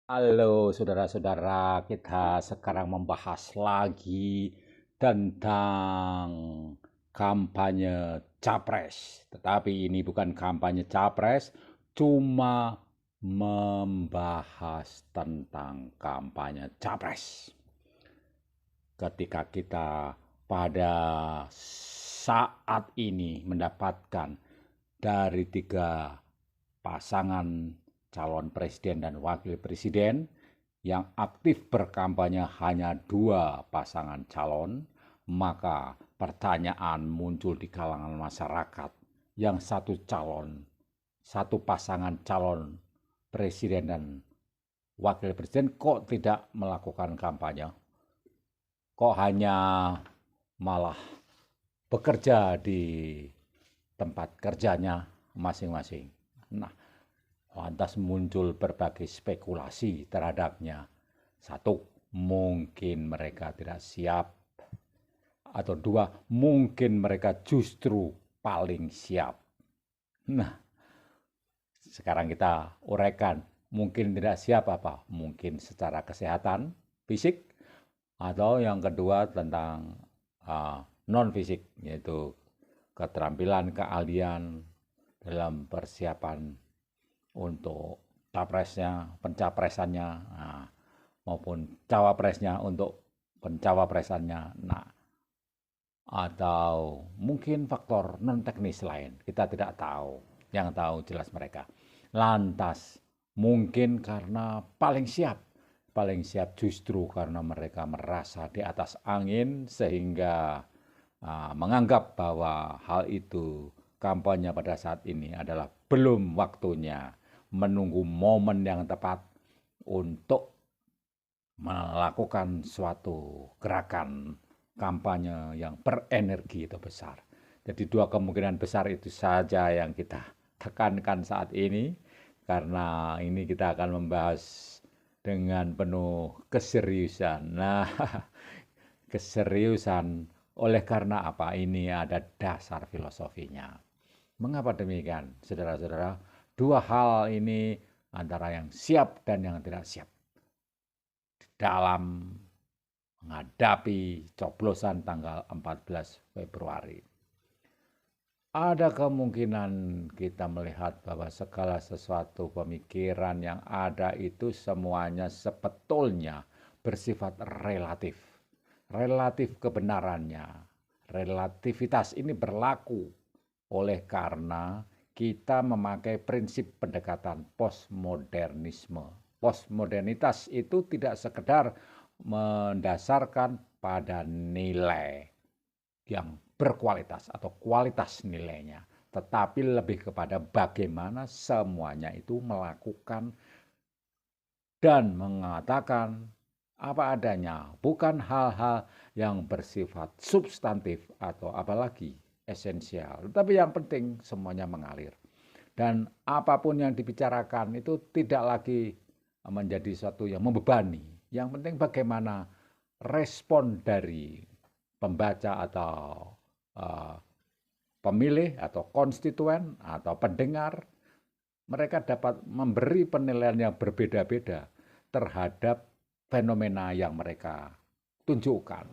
Halo saudara-saudara, kita sekarang membahas lagi tentang kampanye capres. Tetapi ini bukan kampanye capres, cuma membahas tentang kampanye capres. Ketika kita pada saat ini mendapatkan dari tiga pasangan calon presiden dan wakil presiden yang aktif berkampanye hanya dua pasangan calon, maka pertanyaan muncul di kalangan masyarakat yang satu calon, satu pasangan calon presiden dan wakil presiden kok tidak melakukan kampanye, kok hanya malah bekerja di tempat kerjanya masing-masing. Nah, lantas muncul berbagai spekulasi terhadapnya. Satu, mungkin mereka tidak siap. Atau dua, mungkin mereka justru paling siap. Nah, sekarang kita uraikan. Mungkin tidak siap apa? Mungkin secara kesehatan, fisik, atau yang kedua tentang non-fisik, yaitu keterampilan, keahlian dalam persiapan untuk capresnya, pencapresannya, maupun cawapresnya untuk pencawapresannya. Nah, atau mungkin faktor non teknis lain, kita tidak tahu. Yang tahu jelas mereka. Lantas, mungkin karena paling siap justru karena mereka merasa di atas angin sehingga menganggap bahwa hal itu kampanye pada saat ini adalah belum waktunya, menunggu momen yang tepat untuk melakukan suatu gerakan kampanye yang berenergi itu besar. Jadi dua kemungkinan besar itu saja yang kita tekankan saat ini, karena ini kita akan membahas dengan penuh keseriusan. Nah, keseriusan oleh karena apa? Ini ada dasar filosofinya. Mengapa demikian, saudara-saudara? Dua hal ini antara yang siap dan yang tidak siap dalam menghadapi coblosan tanggal 14 Februari. Ada kemungkinan kita melihat bahwa segala sesuatu pemikiran yang ada itu semuanya sebetulnya bersifat relatif. Relatif kebenarannya. Relativitas ini berlaku oleh karena kita memakai prinsip pendekatan postmodernisme. Postmodernitas itu tidak sekedar mendasarkan pada nilai yang berkualitas atau kualitas nilainya, tetapi lebih kepada bagaimana semuanya itu melakukan dan mengatakan apa adanya, bukan hal-hal yang bersifat substantif atau apalagi esensial, tapi yang penting semuanya mengalir. Dan apapun yang dibicarakan itu tidak lagi menjadi sesuatu yang membebani. Yang penting bagaimana respon dari pembaca atau uh, pemilih atau konstituen atau pendengar, mereka dapat memberi penilaian yang berbeda-beda terhadap fenomena yang mereka tunjukkan.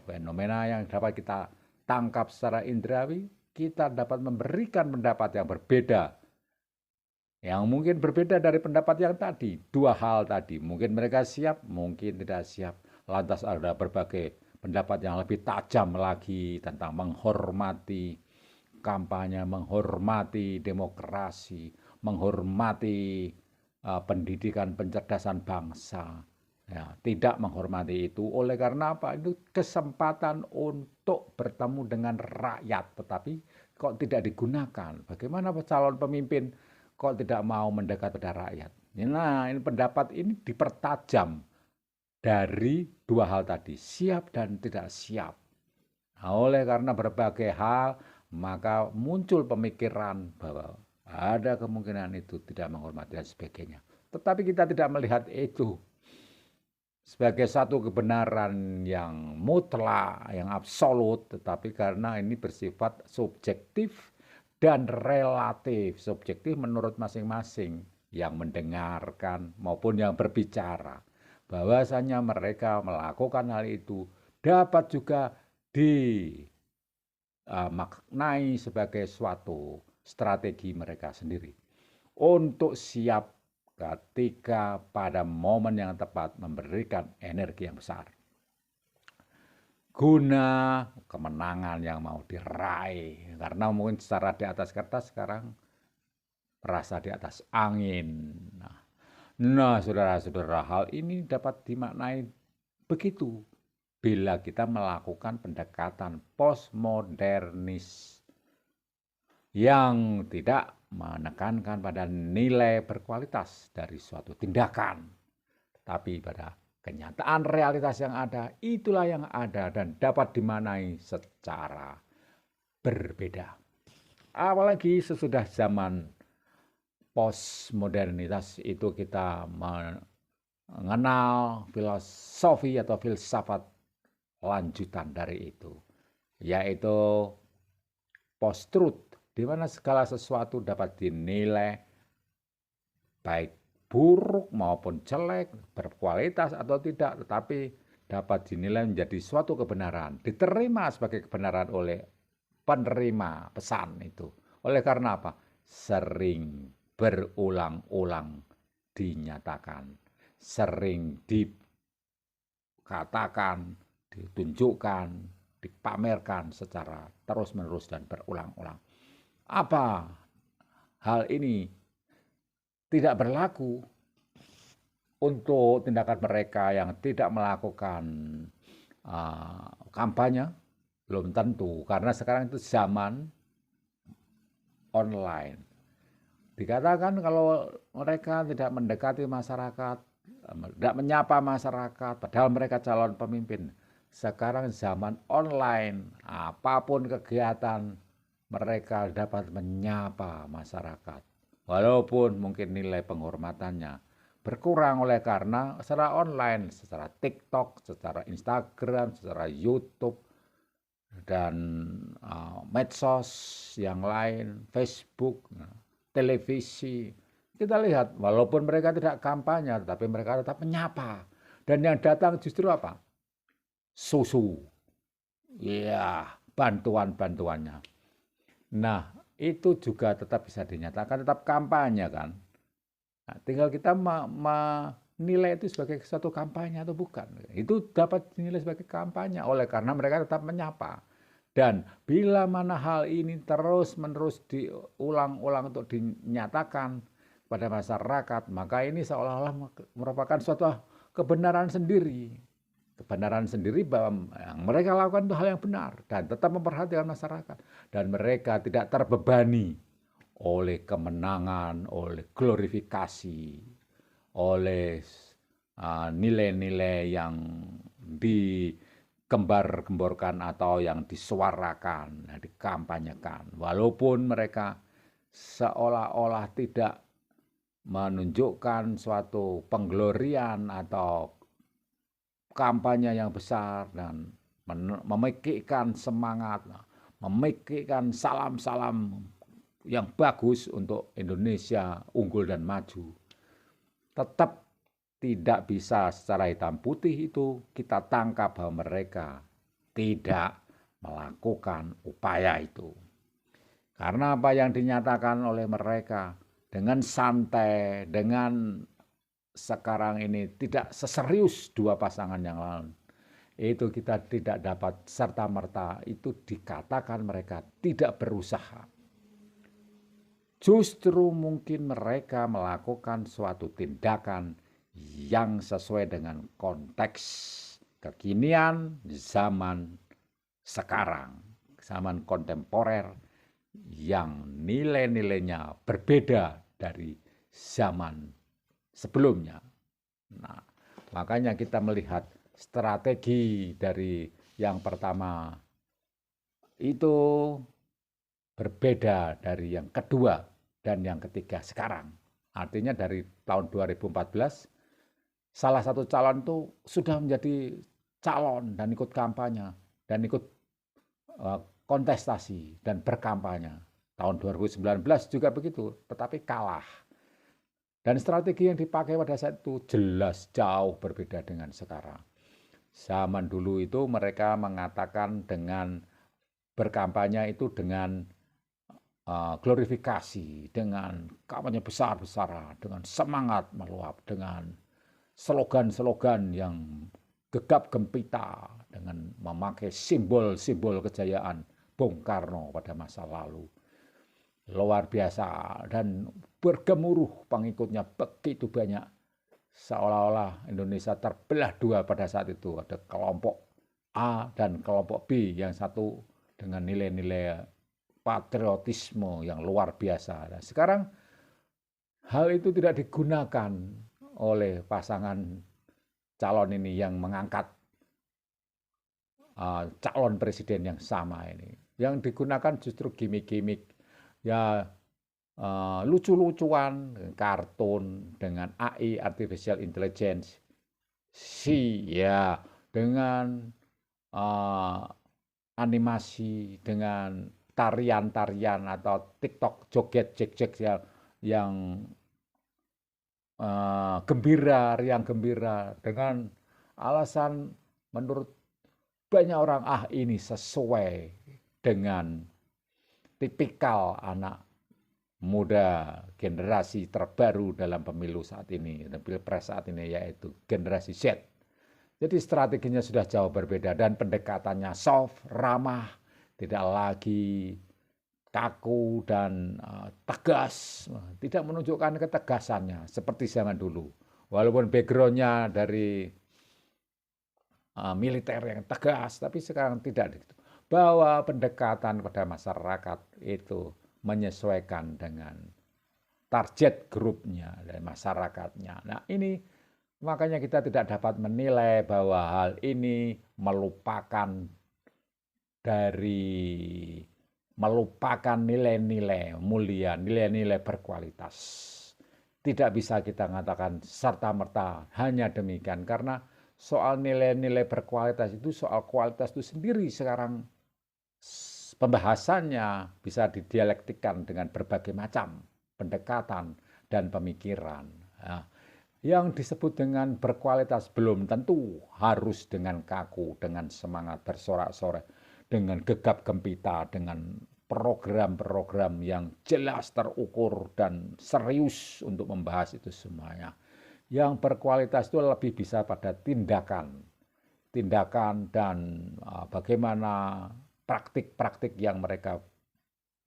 Fenomena yang dapat kita tangkap secara indrawi, kita dapat memberikan pendapat yang berbeda, yang mungkin berbeda dari pendapat yang tadi. Dua hal tadi, mungkin mereka siap, mungkin tidak siap. Lantas ada berbagai pendapat yang lebih tajam lagi tentang menghormati kampanye, menghormati demokrasi, menghormati pendidikan pencerdasan bangsa. Ya, tidak menghormati itu oleh karena apa? Itu kesempatan untuk bertemu dengan rakyat, tetapi kok tidak digunakan. Bagaimana calon pemimpin kok tidak mau mendekat pada rakyat? Nah, ini pendapat ini dipertajam dari dua hal tadi, siap dan tidak siap. Nah, oleh karena berbagai hal, maka muncul pemikiran bahwa ada kemungkinan itu tidak menghormati dan sebagainya. Tetapi kita tidak melihat itu sebagai satu kebenaran yang mutlak, yang absolut, tetapi karena ini bersifat subjektif dan relatif. Subjektif menurut masing-masing, yang mendengarkan maupun yang berbicara, bahwasanya mereka melakukan hal itu dapat juga dimaknai sebagai suatu strategi mereka sendiri untuk siap ketika pada momen yang tepat memberikan energi yang besar guna kemenangan yang mau diraih. Karena mungkin secara di atas kertas sekarang merasa di atas angin. Nah, saudara-saudara, hal ini dapat dimaknai begitu bila kita melakukan pendekatan postmodernis yang tidak menekankan pada nilai berkualitas dari suatu tindakan, tapi pada kenyataan realitas yang ada, itulah yang ada dan dapat dimaknai secara berbeda. Apalagi sesudah zaman postmodernitas itu kita mengenal filosofi atau filsafat lanjutan dari itu, yaitu post-truth, di mana segala sesuatu dapat dinilai baik buruk maupun jelek, berkualitas atau tidak, tetapi dapat dinilai menjadi suatu kebenaran, diterima sebagai kebenaran oleh penerima pesan itu. Oleh karena apa? Sering berulang-ulang dinyatakan, sering dikatakan, ditunjukkan, dipamerkan secara terus-menerus dan berulang-ulang. Apa hal ini tidak berlaku untuk tindakan mereka yang tidak melakukan kampanye? Belum tentu, karena sekarang itu zaman online. Dikatakan kalau mereka tidak mendekati masyarakat, tidak menyapa masyarakat, padahal mereka calon pemimpin. Sekarang zaman online, apapun kegiatan mereka dapat menyapa masyarakat. Walaupun mungkin nilai penghormatannya berkurang oleh karena secara online, secara TikTok, secara Instagram, secara YouTube, dan medsos yang lain, Facebook, televisi. Kita lihat, walaupun mereka tidak kampanye, tapi mereka tetap menyapa. Dan yang datang justru apa? Susu. Ya, bantuan-bantuannya. Nah, itu juga tetap bisa dinyatakan, tetap kampanye kan. Nah, tinggal kita menilai itu sebagai suatu kampanye atau bukan. Itu dapat dinilai sebagai kampanye oleh karena mereka tetap menyapa. Dan bila mana hal ini terus-menerus diulang-ulang untuk dinyatakan pada masyarakat, maka ini seolah-olah merupakan suatu kebenaran sendiri. Kebenaran sendiri bahwa yang mereka lakukan itu hal yang benar dan tetap memperhatikan masyarakat. Dan mereka tidak terbebani oleh kemenangan, oleh glorifikasi, oleh nilai-nilai yang digembar-gemborkan atau yang disuarakan, dikampanyekan. Walaupun mereka seolah-olah tidak menunjukkan suatu pengglorian atau kampanye yang besar dan memikirkan semangat, memikirkan salam-salam yang bagus untuk Indonesia unggul dan maju. Tetap tidak bisa secara hitam putih itu kita tangkap bahwa mereka tidak melakukan upaya itu. Karena apa yang dinyatakan oleh mereka dengan santai, dengan sekarang ini tidak seserius dua pasangan yang lalu. Itu kita tidak dapat serta-merta itu dikatakan mereka tidak berusaha. Justru mungkin mereka melakukan suatu tindakan yang sesuai dengan konteks kekinian zaman sekarang, zaman kontemporer yang nilai-nilainya berbeda dari zaman sebelumnya. Nah, makanya kita melihat strategi dari yang pertama itu berbeda dari yang kedua dan yang ketiga sekarang. Artinya dari tahun 2014 salah satu calon itu sudah menjadi calon dan ikut kampanye dan ikut kontestasi dan berkampanye. Tahun 2019 juga begitu, tetapi kalah. Dan strategi yang dipakai pada saat itu jelas jauh berbeda dengan sekarang. Zaman dulu itu mereka mengatakan dengan berkampanye itu dengan glorifikasi, dengan kampanye besar-besaran, dengan semangat meluap, dengan slogan-slogan yang gegap gempita, dengan memakai simbol-simbol kejayaan Bung Karno pada masa lalu. Luar biasa, dan bergemuruh pengikutnya begitu banyak. Seolah-olah Indonesia terbelah dua pada saat itu. Ada kelompok A dan kelompok B, yang satu dengan nilai-nilai patriotisme yang luar biasa. Nah, sekarang hal itu tidak digunakan oleh pasangan calon ini yang mengangkat calon presiden yang sama ini. Yang digunakan justru gimmick-gimmick, ya lucu-lucuan, kartun dengan AI, artificial intelligence, ya dengan animasi, dengan tarian-tarian atau TikTok joget jek-jek yang gembira, riang gembira, dengan alasan menurut banyak orang, ini sesuai dengan tipikal anak muda generasi terbaru dalam pemilu saat ini, pilpres saat ini, yaitu generasi Z. Jadi strateginya sudah jauh berbeda dan pendekatannya soft, ramah, tidak lagi kaku dan tegas, tidak menunjukkan ketegasannya seperti zaman dulu. Walaupun backgroundnya dari militer yang tegas, tapi sekarang tidak. Bahwa pendekatan pada masyarakat itu menyesuaikan dengan target grupnya dan masyarakatnya. Nah, ini makanya kita tidak dapat menilai bahwa hal ini melupakan nilai-nilai mulia, nilai-nilai berkualitas. Tidak bisa kita mengatakan serta-merta hanya demikian, karena soal nilai-nilai berkualitas itu, soal kualitas itu sendiri sekarang pembahasannya bisa didialektikan dengan berbagai macam pendekatan dan pemikiran. Nah, yang disebut dengan berkualitas belum tentu harus dengan kaku, dengan semangat bersorak-sorai, dengan gegap gempita, dengan program-program yang jelas, terukur, dan serius untuk membahas itu semuanya. Yang berkualitas itu lebih bisa pada tindakan dan bagaimana praktik-praktik yang mereka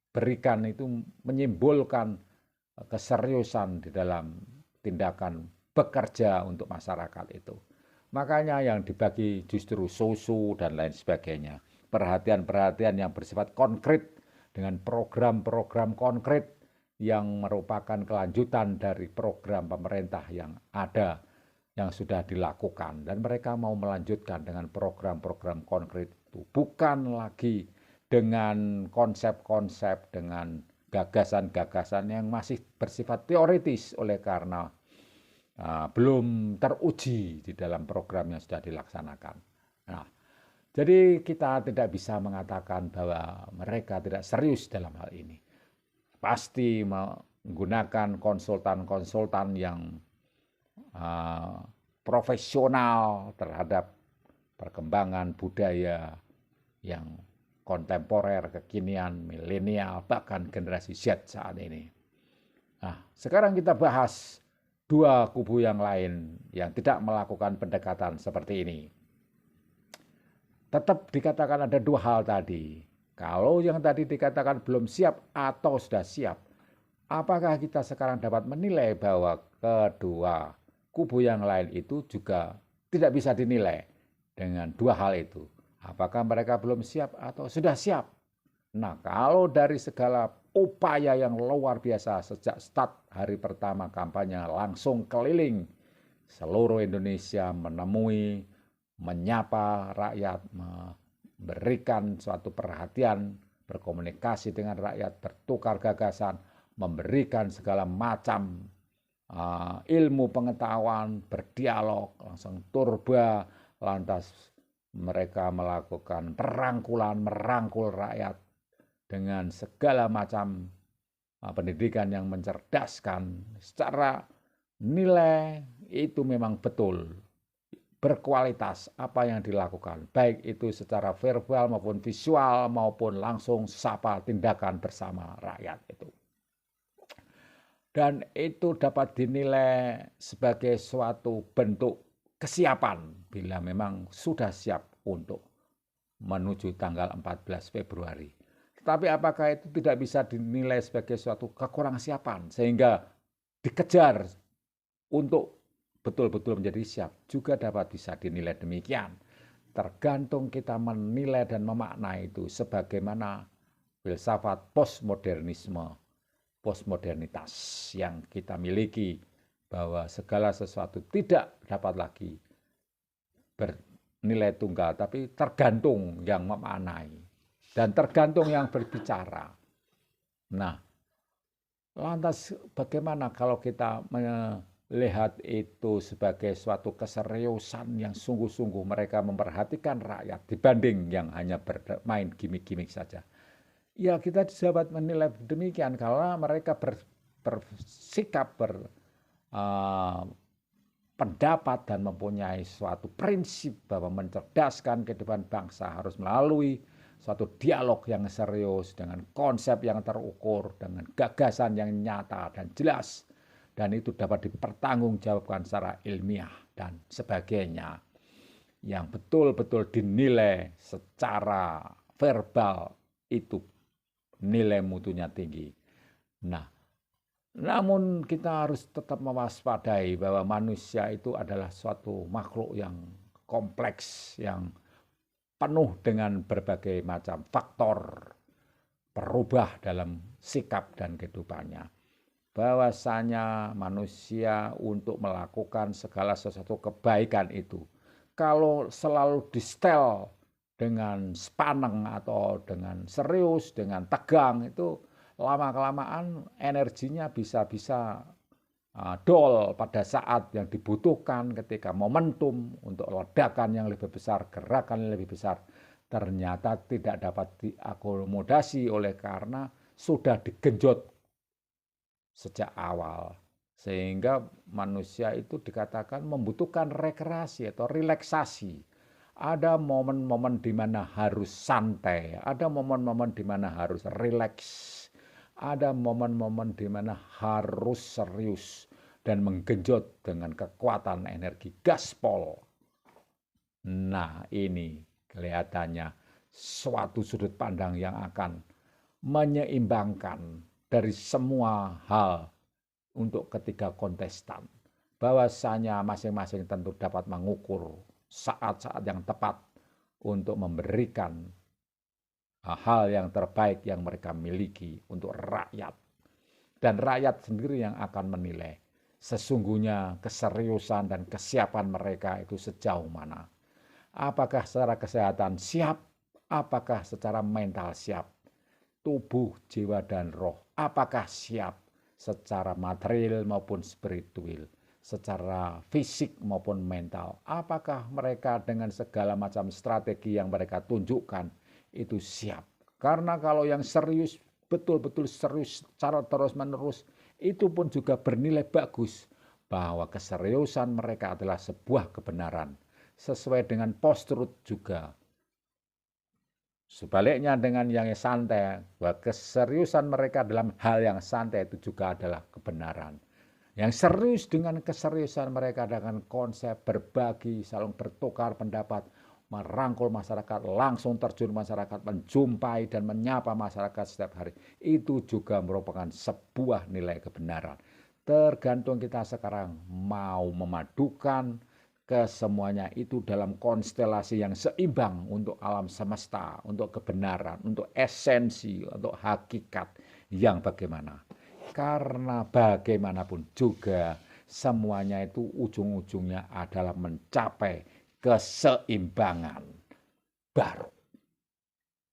berikan itu menyimbolkan keseriusan di dalam tindakan bekerja untuk masyarakat itu. Makanya yang dibagi justru susu dan lain sebagainya. Perhatian-perhatian yang bersifat konkret dengan program-program konkret yang merupakan kelanjutan dari program pemerintah yang ada, yang sudah dilakukan, dan mereka mau melanjutkan dengan program-program konkret itu, bukan lagi dengan konsep-konsep, dengan gagasan-gagasan yang masih bersifat teoritis oleh karena belum teruji di dalam program yang sudah dilaksanakan. Nah, jadi kita tidak bisa mengatakan bahwa mereka tidak serius dalam hal ini. Pasti menggunakan konsultan-konsultan yang profesional terhadap perkembangan budaya yang kontemporer, kekinian, milenial, bahkan generasi Z saat ini. Nah, sekarang kita bahas dua kubu yang lain yang tidak melakukan pendekatan seperti ini. Tetap dikatakan ada dua hal tadi. Kalau yang tadi dikatakan belum siap atau sudah siap, apakah kita sekarang dapat menilai bahwa kedua kubu yang lain itu juga tidak bisa dinilai dengan dua hal itu? Apakah mereka belum siap atau sudah siap? Nah, kalau dari segala upaya yang luar biasa sejak start hari pertama kampanye, langsung keliling seluruh Indonesia, menemui, menyapa rakyat, memberikan suatu perhatian, berkomunikasi dengan rakyat, bertukar gagasan, memberikan segala macam ilmu pengetahuan, berdialog, langsung turba, lantas mereka melakukan perangkulan, merangkul rakyat dengan segala macam pendidikan yang mencerdaskan secara nilai itu memang betul berkualitas apa yang dilakukan, baik itu secara verbal maupun visual maupun langsung sapa tindakan bersama rakyat itu. Dan itu dapat dinilai sebagai suatu bentuk kesiapan bila memang sudah siap untuk menuju tanggal 14 Februari. Tetapi apakah itu tidak bisa dinilai sebagai suatu kekurangan sehingga dikejar untuk betul-betul menjadi siap? Juga dapat bisa dinilai demikian. Tergantung kita menilai dan memaknai itu sebagaimana filsafat postmodernitas yang kita miliki, bahwa segala sesuatu tidak dapat lagi bernilai tunggal, tapi tergantung yang memaknai dan tergantung yang berbicara. Nah, lantas bagaimana kalau kita melihat itu sebagai suatu keseriusan yang sungguh-sungguh mereka memperhatikan rakyat dibanding yang hanya bermain gimmick-gimmick saja? Ya, kita dapat menilai demikian karena mereka bersikap pendapat dan mempunyai suatu prinsip bahwa mencerdaskan kehidupan bangsa harus melalui suatu dialog yang serius dengan konsep yang terukur, dengan gagasan yang nyata dan jelas, dan itu dapat dipertanggungjawabkan secara ilmiah dan sebagainya, yang betul-betul dinilai secara verbal itu nilai mutunya tinggi. Nah, namun kita harus tetap mewaspadai bahwa manusia itu adalah suatu makhluk yang kompleks, yang penuh dengan berbagai macam faktor berubah dalam sikap dan kehidupannya. Bahwasanya manusia untuk melakukan segala sesuatu kebaikan itu, kalau selalu distel dengan sepaneng atau dengan serius, dengan tegang, itu lama-kelamaan energinya bisa-bisa dol pada saat yang dibutuhkan, ketika momentum untuk ledakan yang lebih besar, gerakan yang lebih besar, ternyata tidak dapat diakomodasi oleh karena sudah digenjot sejak awal. Sehingga manusia itu dikatakan membutuhkan rekreasi atau relaksasi. Ada momen-momen di mana harus santai, ada momen-momen di mana harus rileks, ada momen-momen di mana harus serius dan menggenjot dengan kekuatan energi gaspol. Nah, ini kelihatannya suatu sudut pandang yang akan menyeimbangkan dari semua hal untuk ketiga kontestan. Bahwasanya masing-masing tentu dapat mengukur saat-saat yang tepat untuk memberikan hal yang terbaik yang mereka miliki untuk rakyat. Dan rakyat sendiri yang akan menilai sesungguhnya keseriusan dan kesiapan mereka itu sejauh mana. Apakah secara kesehatan siap? Apakah secara mental siap? Tubuh, jiwa, dan roh, apakah siap secara material maupun spiritual? Secara fisik maupun mental? Apakah mereka dengan segala macam strategi yang mereka tunjukkan itu siap? Karena kalau yang serius, betul-betul serius secara terus-menerus, itu pun juga bernilai bagus, bahwa keseriusan mereka adalah sebuah kebenaran, sesuai dengan post-truth juga. Sebaliknya dengan yang santai, bahwa keseriusan mereka dalam hal yang santai itu juga adalah kebenaran. Yang serius dengan keseriusan mereka dengan konsep berbagi, saling bertukar pendapat, merangkul masyarakat, langsung terjun masyarakat, menjumpai dan menyapa masyarakat setiap hari. Itu juga merupakan sebuah nilai kebenaran. Tergantung kita sekarang mau memadukan kesemuanya itu dalam konstelasi yang seimbang untuk alam semesta, untuk kebenaran, untuk esensi, untuk hakikat yang bagaimana. Karena bagaimanapun juga semuanya itu ujung-ujungnya adalah mencapai keseimbangan baru.